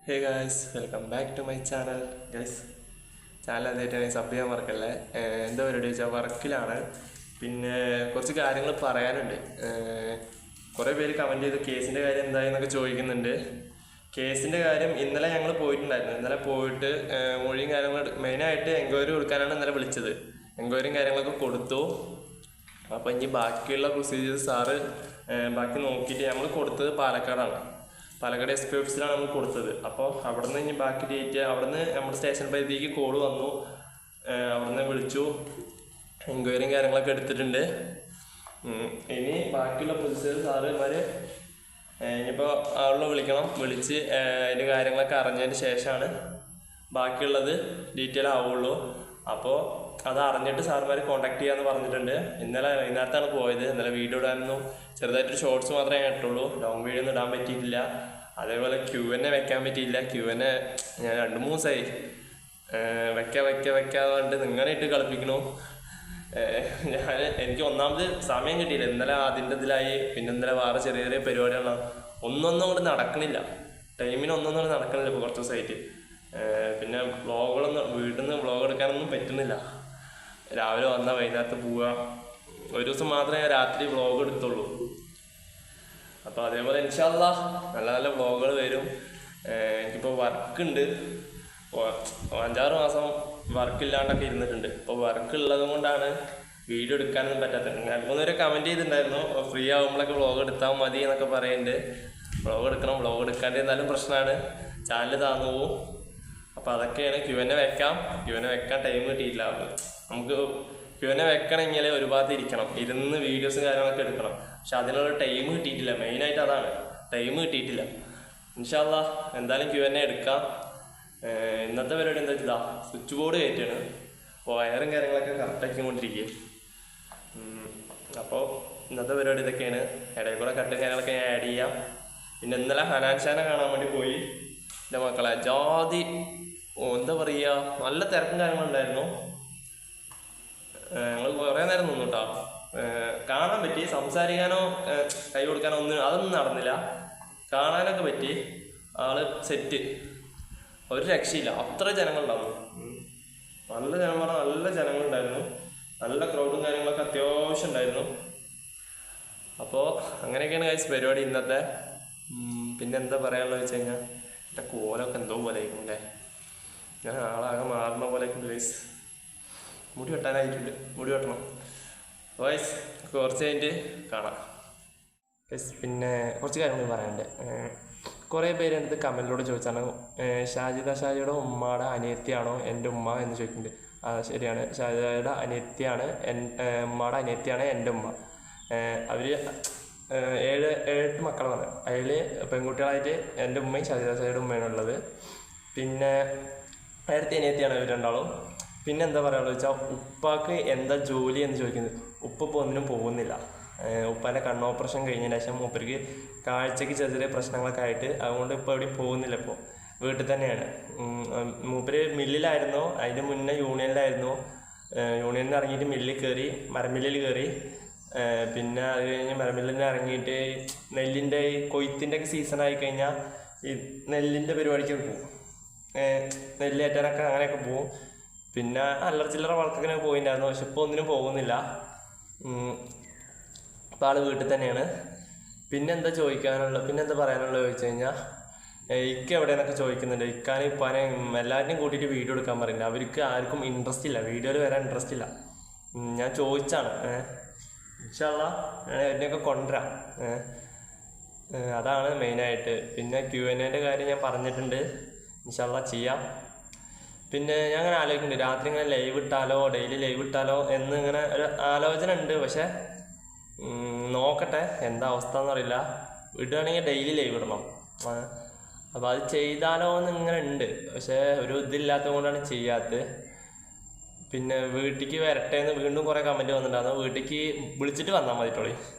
Hey guys, welcome back to my channel. Guys, channel എന്തായിട്ടാണ് sub ചെയ്യാൻ മറക്കല്ലേ. എന്താ പരിപാടി വെച്ചാൽ വർക്കിലാണ്. പിന്നെ കുറച്ച് കാര്യങ്ങൾ പറയാനുണ്ട്. കുറേ പേര് കമൻറ്റ് ചെയ്ത് കേസിൻ്റെ കാര്യം എന്തായെന്നൊക്കെ ചോദിക്കുന്നുണ്ട്. കേസിൻ്റെ കാര്യം ഇന്നലെ ഞങ്ങൾ പോയിട്ടുണ്ടായിരുന്നു. ഇന്നലെ പോയിട്ട് മൊഴിയും കാര്യങ്ങളും മെയിനായിട്ട് എൻക്വയറി കൊടുക്കാനാണ് ഇന്നലെ വിളിച്ചത്. എൻക്വയറിയും കാര്യങ്ങളൊക്കെ കൊടുത്തു. അപ്പോൾ ഇനി ബാക്കിയുള്ള പ്രൊസീജിയേഴ്സ് സാറ് ബാക്കി നോക്കിയിട്ട് നമ്മൾ കൊടുത്തത് പാലക്കാടാണ്. പാലക്കാട് എസ് പി ഓഫീസിലാണ് നമ്മൾ കൊടുത്തത്. അപ്പോൾ അവിടെ നിന്ന് ഇനി ബാക്കി ഡേറ്റ് അവിടെ നിന്ന് നമ്മുടെ സ്റ്റേഷൻ പരിധിക്ക് കോൾ വന്നു. അവിടെ നിന്ന് വിളിച്ചു, എൻക്വയറിയും കാര്യങ്ങളൊക്കെ എടുത്തിട്ടുണ്ട്. ഇനി ബാക്കിയുള്ള പ്രൊസീജിയർ സാറുമാർ ഇനിയിപ്പോൾ ആളുടെ വിളിച്ച് അതിൻ്റെ കാര്യങ്ങളൊക്കെ അറിഞ്ഞതിന് ശേഷമാണ് ബാക്കിയുള്ളത് ഡീറ്റെയിൽ ആവുള്ളൂ. അപ്പോൾ അത് അറിഞ്ഞിട്ട് സാറുമാർ കോൺടാക്ട് ചെയ്യാമെന്ന് പറഞ്ഞിട്ടുണ്ട്. ഇന്നലെ വൈകുന്നേരത്താണ് പോയത്. ഇന്നലെ വീഡിയോ ഇടാനൊന്നും ചെറുതായിട്ടൊരു ഷോർട്സ് മാത്രമേ ഇട്ടുള്ളൂ. ലോങ് വീഡിയോ ഒന്നും ഇടാൻ പറ്റിയിട്ടില്ല. അതേപോലെ Q&A വെക്കാൻ പറ്റിയില്ല. Q&A ഞാൻ 2-3 ദിവസമായി വെക്കാതെ നിങ്ങളെ ഇട്ട് കളിപ്പിക്കണു. എനിക്ക് ഒന്നാമത് സമയം കിട്ടിയില്ല. ഇന്നലെ അതിൻ്റെ ഇതിലായി. പിന്നെ ഇന്നലെ വേറെ ചെറിയ ചെറിയ പരിപാടികളാണ്. ഒന്നൊന്നും കൂടെ നടക്കണില്ല. ടൈമിനൊന്നും നടക്കണില്ല ഇപ്പോൾ കുറച്ച് ദിവസമായിട്ട്. പിന്നെ വീട്ടിൽ നിന്ന് വ്ളോഗ് എടുക്കാനൊന്നും പറ്റുന്നില്ല. രാവിലെ വന്നാൽ വൈകുന്നേരത്ത് പോവുക. ഒരു ദിവസം മാത്രമേ ഞാൻ രാത്രി വ്ളോഗ് എടുത്തുള്ളൂ. അപ്പോൾ അതേപോലെ ഇൻഷാ അല്ലാഹ് നല്ല നല്ല വ്ളോഗുകൾ വരും. എനിക്കിപ്പോൾ വർക്കുണ്ട്. 5-6 മാസം വർക്കില്ലാണ്ടൊക്കെ ഇരുന്നിട്ടുണ്ട്. ഇപ്പോൾ വർക്ക് ഉള്ളത് കൊണ്ടാണ് വീഡിയോ എടുക്കാനൊന്നും പറ്റാത്തത്. ഞാനിപ്പോൾ കമൻറ്റ് ചെയ്തിട്ടുണ്ടായിരുന്നു, ഫ്രീ ആകുമ്പോഴൊക്കെ വ്ളോഗ് എടുത്താൽ മതി എന്നൊക്കെ പറയുന്നുണ്ട്. വ്ളോഗ് എടുക്കണം. വ്ളോഗ് എടുക്കാണ്ടിരുന്നാലും പ്രശ്നമാണ്, ചാനൽ താന്നു പോവും. അപ്പോൾ അതൊക്കെയാണ്. Q&A വെക്കാൻ ടൈം കിട്ടിയില്ല. നമുക്ക് Q&A വെക്കണമെങ്കിൽ ഒരു ഭാഗത്ത് ഇരിക്കണം, ഇരുന്ന് വീഡിയോസും കാര്യങ്ങളൊക്കെ എടുക്കണം. പക്ഷെ അതിനുള്ള ടൈം കിട്ടിയിട്ടില്ല. മെയിനായിട്ട് അതാണ്, ടൈം കിട്ടിയിട്ടില്ല. ഇൻഷാ അല്ലാഹ് എന്തായാലും Q&A എടുക്കാം. ഇന്നത്തെ പരിപാടി എന്താ വെച്ചാൽ സ്വിച്ച് ബോർഡ് കയറ്റാണ്. അപ്പോൾ വയറും കാര്യങ്ങളൊക്കെ കറക്റ്റാക്കിക്കൊണ്ടിരിക്കുക. അപ്പോൾ ഇന്നത്തെ പരിപാടി ഇതൊക്കെയാണ്. ഇടയിൽ കൂടെ കട്ടും കാര്യങ്ങളൊക്കെ ഞാൻ ആഡ് ചെയ്യാം. പിന്നെ ഇന്നലെ ഹനാൻഷാനെ കാണാൻ വേണ്ടി പോയി. എൻ്റെ മക്കളെ ജാതി എന്താ പറയുക, നല്ല തിരക്കും കാര്യങ്ങളുണ്ടായിരുന്നു. ഞങ്ങൾ കുറേ നേരം നിന്നു കേട്ടോ. കാണാൻ പറ്റി, സംസാരിക്കാനോ കൈ കൊടുക്കാനോ അതൊന്നും നടന്നില്ല. കാണാനൊക്കെ പറ്റി. ആള് സെറ്റ്, ഒരു രക്ഷയില്ല. അത്ര ജനങ്ങളുണ്ടായിരുന്നു. നല്ല ജനങ്ങളുണ്ടായിരുന്നു. നല്ല ക്രൗഡും കാര്യങ്ങളൊക്കെ അത്യാവശ്യം ഉണ്ടായിരുന്നു. അപ്പോൾ അങ്ങനെയൊക്കെയാണ് ഗൈസ് പരിപാടി ഇന്നത്തെ. പിന്നെ എന്താ പറയാനുള്ളത് വെച്ച് കഴിഞ്ഞാൽ എൻ്റെ കോലമൊക്കെ എന്തോ പോലെ ആയിരിക്കും. ഞാൻ ആളാകെ മാറുന്ന പോലെ ഗൈസ്. മുടി വെട്ടാനായിട്ടുണ്ട്, മുടി വെട്ടണം ഗൈസ്. കുറച്ച് കഴിഞ്ഞിട്ട് കാണാം ഗൈസ്. പിന്നെ കുറച്ച് കാര്യങ്ങൾ പറയാനുണ്ട്. കുറേ പേര് എൻ്റെ കമൻറ്റിലൂടെ ചോദിച്ചാണ്, ഷാജിയുടെ ഉമ്മയുടെ അനിയത്തിയാണോ എൻ്റെ ഉമ്മ എന്ന് ചോദിക്കുന്നുണ്ട്. ശരിയാണ്, ഷാജിദയുടെ അനിയത്തിയാണ്, ഉമ്മയുടെ അനിയത്തിയാണ് എൻ്റെ ഉമ്മ. അവർ 7-8 മക്കളാണ്. അതിൽ പെൺകുട്ടികളായിട്ട് എൻ്റെ ഉമ്മയും ഷാജിയുടെ ഉമ്മയാണ് ഉള്ളത്. പിന്നെ നേരത്തെ അനിയത്തിയാണ് ഇവർ രണ്ടാളും. പിന്നെ എന്താ പറയാനുള്ളത് വെച്ചാൽ ഉപ്പാക്ക് എന്താ ജോലി എന്ന് ചോദിക്കുന്നത്. ഉപ്പ ഇപ്പോൾ ഒന്നിനും പോകുന്നില്ല. ഉപ്പാൻ്റെ കണ്ണ് ഓപ്പറേഷൻ കഴിഞ്ഞതിന് ശേഷം മൂപ്പർക്ക് കാഴ്ചയ്ക്ക് ചെറിയ ചെറിയ പ്രശ്നങ്ങളൊക്കെ ആയിട്ട് അതുകൊണ്ട് ഇപ്പോൾ എവിടെയും പോകുന്നില്ല. ഇപ്പോൾ വീട്ടിൽ തന്നെയാണ്. മൂപ്പര് മില്ലിലായിരുന്നു, അതിന് മുന്നേ യൂണിയനിലായിരുന്നു. യൂണിയനിൽ നിന്ന് ഇറങ്ങിയിട്ട് മില്ലിൽ കയറി, മരമില്ലിൽ കയറി. പിന്നെ അത് കഴിഞ്ഞ് മരമില്ലിൽ നിന്ന് ഇറങ്ങിയിട്ട് നെല്ലിൻ്റെ കൊയ്ത്തിൻ്റെ ഒക്കെ സീസണായി കഴിഞ്ഞാൽ ഈ നെല്ലിൻ്റെ പരിപാടിക്ക് പോകും. നെല്ലേറ്റാനൊക്കെ അങ്ങനെയൊക്കെ പോവും. പിന്നെ അല്ലറ ചില്ലറ വർക്കൊക്കെ പോയിട്ടുണ്ടായിരുന്നു. പക്ഷെ ഇപ്പോൾ ഒന്നിനും പോകുന്നില്ല. ഇപ്പോൾ ആൾ വീട്ടിൽ തന്നെയാണ്. പിന്നെന്താ പറയാനുള്ളത് ചോദിച്ചു കഴിഞ്ഞാൽ ഇക്ക എവിടെയെന്നൊക്കെ ചോദിക്കുന്നുണ്ട്. ഇക്കാനും ഇപ്പാനെ എല്ലാവരെയും കൂട്ടിയിട്ട് വീഡിയോ എടുക്കാൻ പറയുന്നുണ്ട്. അവർക്ക് ആർക്കും ഇൻട്രസ്റ്റ് ഇല്ല, വീഡിയോയിൽ വരാൻ ഇൻട്രസ്റ്റ് ഇല്ല. ഞാൻ ചോദിച്ചാണ്. ഇൻഷാ അല്ലാഹ് ഞാൻ അതിനെയൊക്കെ കൊണ്ടുവരാം. അതാണ് മെയിനായിട്ട്. പിന്നെ Q&Aൻ്റെ കാര്യം ഞാൻ പറഞ്ഞിട്ടുണ്ട്. ഇൻഷാ അല്ലാഹ് ചെയ്യാം. പിന്നെ ഞാൻ അങ്ങനെ ആലോചിക്കുന്നുണ്ട്, രാത്രി ഇങ്ങനെ ഡെയിലി ലൈവ് ഇട്ടാലോ എന്ന് ഇങ്ങനെ ഒരു ആലോചന ഉണ്ട്. പക്ഷേ നോക്കട്ടെ എന്താ അവസ്ഥ എന്നറിയില്ല. ഇടുകയാണെങ്കിൽ ഡെയിലി ലൈവ് ഇടണം. അപ്പോൾ അത് ചെയ്താലോ എന്ന് ഇങ്ങനെ ഉണ്ട്. പക്ഷേ ഒരു ഇതില്ലാത്തത് കൊണ്ടാണ് ചെയ്യാത്തത്. പിന്നെ വീട്ടിലേക്ക് വരട്ടെ എന്ന് വീണ്ടും കുറേ കമൻറ്റ് വന്നിട്ടുണ്ടായിരുന്നു. വീട്ടിലേക്ക് വിളിച്ചിട്ട് വന്നാൽ മതിട്ടോളി.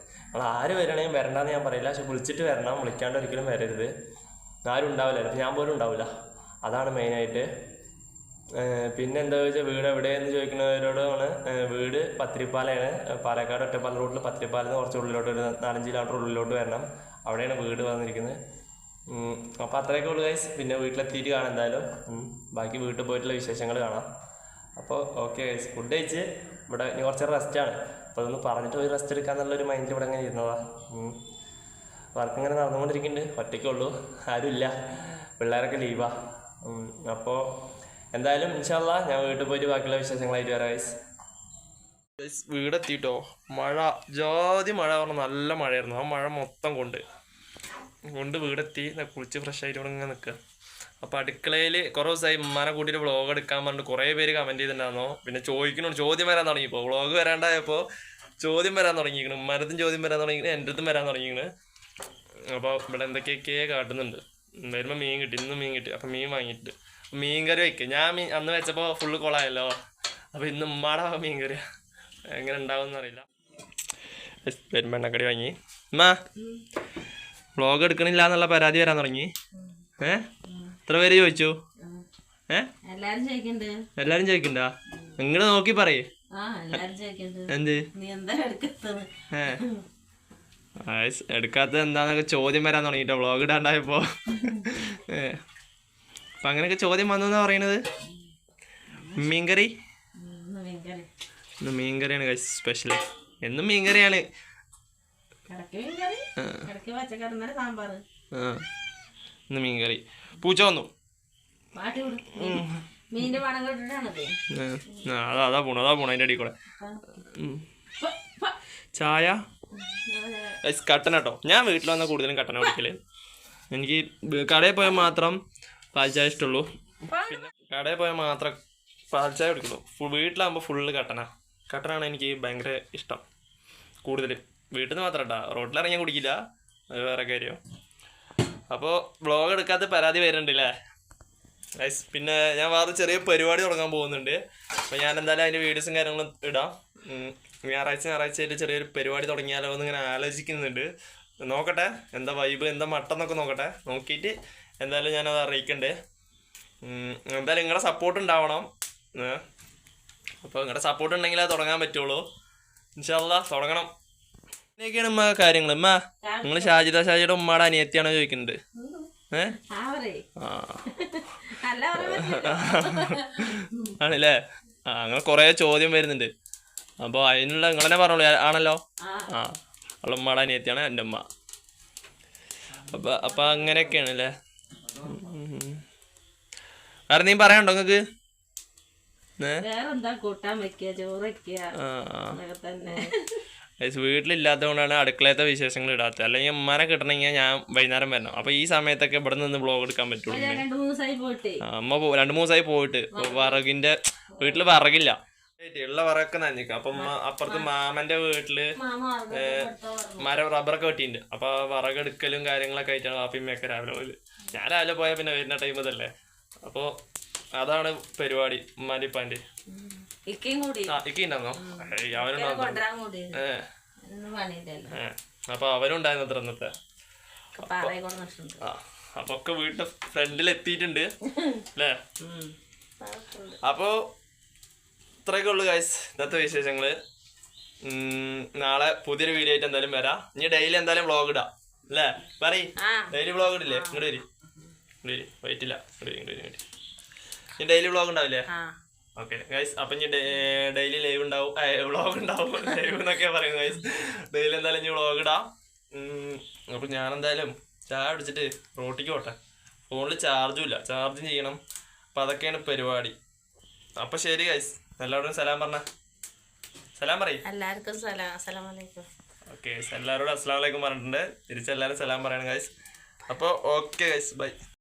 നമ്മൾ ആര് വരണമെങ്കിൽ വരണ്ടെന്ന് ഞാൻ പറയില്ല, പക്ഷെ വിളിച്ചിട്ട് വരണം. വിളിക്കാണ്ട് ഒരിക്കലും വരരുത്. ആരും ഉണ്ടാവില്ല, അപ്പോൾ ഞാൻ പോലും ഉണ്ടാവില്ല. അതാണ് മെയിനായിട്ട്. പിന്നെ എന്താ വെച്ചാൽ വീട് എവിടെയെന്ന് ചോദിക്കുന്നവരോടാണ്. വീട് പത്തിരിപ്പാലയാണ്. പാലക്കാട് ഒറ്റപ്പാലം റൂട്ടിൽ പത്തിരിപ്പാലിൽ നിന്ന് കുറച്ച് ഉള്ളിലോട്ട്, ഒരു 4-5 കിലോമീറ്റർ ഉള്ളിലോട്ട് വരണം. അവിടെയാണ് വീട് വന്നിരിക്കുന്നത്. അപ്പോൾ അത്രയൊക്കെ ഉള്ളു ഗൈസ്. പിന്നെ വീട്ടിലെത്തിയിട്ട് കാണാം എന്തായാലും. ബാക്കി വീട്ടിൽ പോയിട്ടുള്ള വിശേഷങ്ങൾ കാണാം. അപ്പോൾ ഓക്കെ ഗൈസ്, ഫുഡ് കഴിച്ച് ഇവിടെ ഇനി കുറച്ച് റെസ്റ്റാണ്. അപ്പോൾ അതൊന്ന് പറഞ്ഞിട്ട് പോയി റെസ്റ്റ് എടുക്കാന്നുള്ളൊരു മൈൻഡിൽ ഇവിടെ ഇങ്ങനെ ഇരുന്നതാ. വർക്ക് ഇങ്ങനെ നടന്നുകൊണ്ടിരിക്കുന്നുണ്ട്. ഒറ്റയ്ക്കേ ഉള്ളൂ, ആരുമില്ല, പിള്ളേരൊക്കെ ലീവാ. അപ്പോൾ എന്തായാലും ഇൻഷാ അല്ലാ ഞാൻ വീട്ടിൽ പോയിട്ട് ബാക്കിയുള്ള വിശേഷങ്ങളായിട്ട് വരാം ഗൈസ്. വീടെത്തിയിട്ടോ, മഴ ജാതി മഴ പറഞ്ഞാൽ നല്ല മഴയായിരുന്നു. ആ മഴ മൊത്തം കൊണ്ട് വീടെത്തി കുളിച്ച് ഫ്രഷ് ആയിട്ട് ഇവിടെ ഇങ്ങനെ നിൽക്കുക. അപ്പോൾ അടുക്കളയിൽ കുറേ ദിവസമായി ഉമ്മാനെ കൂട്ടിയിട്ട് വ്ളോഗ് എടുക്കാൻ പറഞ്ഞിട്ട് കുറേ പേര് കമൻറ്റ് ചെയ്തിട്ടുണ്ടായിരുന്നോ. പിന്നെ ചോദ്യം വരാൻ തുടങ്ങിയപ്പോൾ വ്ളോഗ് വരാണ്ടായപ്പോൾ ചോദ്യം വരാൻ തുടങ്ങിയിരിക്കണം. ഉമ്മാരത്തും ചോദ്യം വരാൻ തുടങ്ങിയിരിക്കണം, എൻ്റെ അടുത്തും വരാൻ തുടങ്ങിയിരിക്കണം. അപ്പോൾ ഇവിടെ എന്തൊക്കെയൊക്കെ കാട്ടുന്നുണ്ട്. വരുമ്പോൾ മീൻ കിട്ടി, ഇന്നും മീൻ കിട്ടി. അപ്പം മീൻ വാങ്ങിയിട്ട് മീൻ കറി വയ്ക്കുക. ഞാൻ അന്ന് വെച്ചപ്പോൾ ഫുള്ള് കൊളായല്ലോ. അപ്പോൾ ഇന്ന് ഉമ്മാടെ മീൻ കറി എങ്ങനെ ഉണ്ടാവുമെന്ന് അറിയില്ല. വരുമ്പോൾ എണ്ണക്കടി വാങ്ങി. ഉമ്മാ വ്ളോഗ് എടുക്കണില്ല എന്നുള്ള പരാതി വരാൻ തുടങ്ങി. എത്ര പേര് ചോദിച്ചു? എല്ലാരും ചോദിക്കണ്ട? നിങ്ങൾ നോക്കി പറയേ എന്ത് എടുക്കാത്തത് എന്താന്നൊക്കെ ചോദ്യം വരാൻ തുടങ്ങിട്ടോ വ്ളോഗ് ഇടാണ്ടായപ്പോ. അപ്പൊ അങ്ങനെയൊക്കെ ചോദ്യം വന്നു എന്നാ പറയണത്. മീൻകറി ഇന്ന് മീൻകറിയാണ് ഗൈസ് സ്പെഷ്യൽ. എന്നും മീൻകറിയാണ്. ഇന്ന് മീൻകറി. പൂച്ച വന്നു. അതാ പോണു അതിൻ്റെ അടിയിൽ കൂടെ. ചായ കട്ടന കേട്ടോ. ഞാൻ വീട്ടിൽ വന്നാൽ കൂടുതലും കട്ടന കുടിക്കല്. എനിക്ക് കടയിൽ പോയാൽ മാത്രം പാൽ ചായ ഇഷ്ടമുള്ളൂ. പിന്നെ കടയിൽ പോയാൽ മാത്രം പാൽ ചായ കുടിക്കുള്ളൂ. വീട്ടിലാകുമ്പോൾ ഫുള്ള് കട്ടനാണ് എനിക്ക് ഭയങ്കര ഇഷ്ടം കൂടുതൽ. വീട്ടിൽ നിന്ന് മാത്രം കേട്ടോ, റോട്ടിലിറങ്ങിയാൽ കുടിക്കില്ല, അത് വേറെ കാര്യം. അപ്പോൾ വ്ളോഗ് എടുക്കാത്ത പരാതി വരുന്നുണ്ടല്ലേ ഗൈസ്. പിന്നെ ഞാൻ വേറെ ചെറിയ പരിപാടി തുടങ്ങാൻ പോകുന്നുണ്ട്. അപ്പോൾ ഞാൻ എന്തായാലും അതിൻ്റെ വീഡിയോസും കാര്യങ്ങളും ഇടാം. ഞായറാഴ്ചയായിട്ട് ചെറിയൊരു പരിപാടി തുടങ്ങിയാലോ എന്നിങ്ങനെ ആലോചിക്കുന്നുണ്ട്. നോക്കട്ടെ എന്താ വൈബ് എന്താ മട്ടെന്നൊക്കെ നോക്കട്ടെ. നോക്കിയിട്ട് എന്തായാലും ഞാനത് അറിയിക്കണ്ടേ. എന്തായാലും നിങ്ങളുടെ സപ്പോർട്ട് ഉണ്ടാവണം. അപ്പോൾ നിങ്ങളുടെ സപ്പോർട്ട് ഉണ്ടെങ്കിൽ അത് തുടങ്ങാൻ പറ്റുള്ളൂ. ഇൻഷാ അല്ലാ തുടങ്ങണം. ഇങ്ങനെയൊക്കെയാണ് ഉമ്മ കാര്യങ്ങൾ. ഉമ്മ നിങ്ങൾ ഷാജിയുടെ ഉമ്മയുടെ അനിയത്തിയാണോ ചോദിക്കുന്നുണ്ട്? ആണല്ലേ? അങ്ങനെ കുറേ ചോദ്യം വരുന്നുണ്ട്. അപ്പോൾ അതിനുള്ള നിങ്ങൾ തന്നെ പറഞ്ഞോളൂ. ആണല്ലോ? അവളുടെ ഉമ്മയുടെ അനിയത്തിയാണ് എൻ്റെ ഉമ്മ. അപ്പം അങ്ങനെയൊക്കെയാണ് അല്ലേ? വേറെ നീ പറയാനുണ്ടോ നിങ്ങൾക്ക്? വീട്ടിലില്ലാത്തത് കൊണ്ടാണ് അടുക്കളയത്തെ വിശേഷങ്ങൾ ഇടാത്തത്. അല്ലെങ്കിൽ ഉമ്മാനെ കിട്ടണമെങ്കിൽ ഞാൻ വൈകുന്നേരം വരണം. അപ്പൊ ഈ സമയത്തൊക്കെ ഇവിടെ നിന്ന് വ്ളോഗ് എടുക്കാൻ പറ്റുള്ളൂ. അമ്മ 2-3 ദിവസമായി പോയിട്ട് വിറകിന്റെ വീട്ടില് വിറകില്ല, ഉള്ള വിറകൊക്കെ നനഞ്ഞിക്കും. അപ്പൊ അപ്പുറത്ത് മാമന്റെ വീട്ടില് റബ്ബറൊക്കെ വെട്ടിയിട്ടുണ്ട്. അപ്പൊ വിറകെടുക്കലും കാര്യങ്ങളൊക്കെ ആയിട്ടാണ് വാപ്പിമ്മയൊക്കെ രാവിലെ പോയത്. ഞാൻ രാവിലെ പോയാൽ പിന്നെ വരുന്ന ടൈം ഇതല്ലേ. അപ്പൊ അതാണ് പരിപാടി. ഉമ്മാന്റെ ഇപ്പാന്റെ ഇക്കുണ്ടായിരുന്നോ? അപ്പൊ അവരുണ്ടായിരുന്നു അത്ര ഇന്നത്തെ. അപ്പൊ ഒക്കെ വീട്ടിന്റെ ഫ്രണ്ടിൽ എത്തിയിട്ടുണ്ട് അല്ലേ? അപ്പൊ ഇത്രയൊക്കെ ഉള്ളു ഗൈസ് ഇന്നത്തെ വിശേഷങ്ങള്. നാളെ പുതിയൊരു വീഡിയോ ആയിട്ട് എന്തായാലും വരാം. ഇനി ഡെയിലി എന്തായാലും വ്ളോഗ് ഇടാം അല്ലേ? പറയ്, ഡെയിലി വ്ളോഗ് ഇടില്ലേ? ഇങ്ങോട്ട് വരി, വെയിറ്റില്ല, ഇനി ഡെയിലി വ്ളോഗ് ഉണ്ടാവില്ലേ? Okay guys. അപ്പം ഇനി ഡെയിലി ലൈവ് ഉണ്ടാവും, വ്ളോഗ് ഉണ്ടാവും. ലൈവ് എന്നൊക്കെ പറയും ഗൈസ്. ഡെയിലി എന്തായാലും ഇനി വ്ളോഗ് ഇടാം. അപ്പം ഞാനെന്തായാലും ചായ അടിച്ചിട്ട് റോട്ടിക്ക് പോട്ടെ. ഫോണിൽ ചാർജും ഇല്ല, ചാർജും ചെയ്യണം. അപ്പം അതൊക്കെയാണ് പരിപാടി. അപ്പം ശരി ഗൈസ്, എല്ലാവരോടും സലാം പറഞ്ഞ. സലാം പറയും എല്ലാവർക്കും. ഓക്കെ, എല്ലാവരോടും അസ്സലാമു അലൈക്കും പറഞ്ഞിട്ടുണ്ട്. തിരിച്ചെല്ലാവരും സലാം പറയണം ഗൈസ്. അപ്പോൾ ഓക്കെ ഗൈസ്, ബൈ.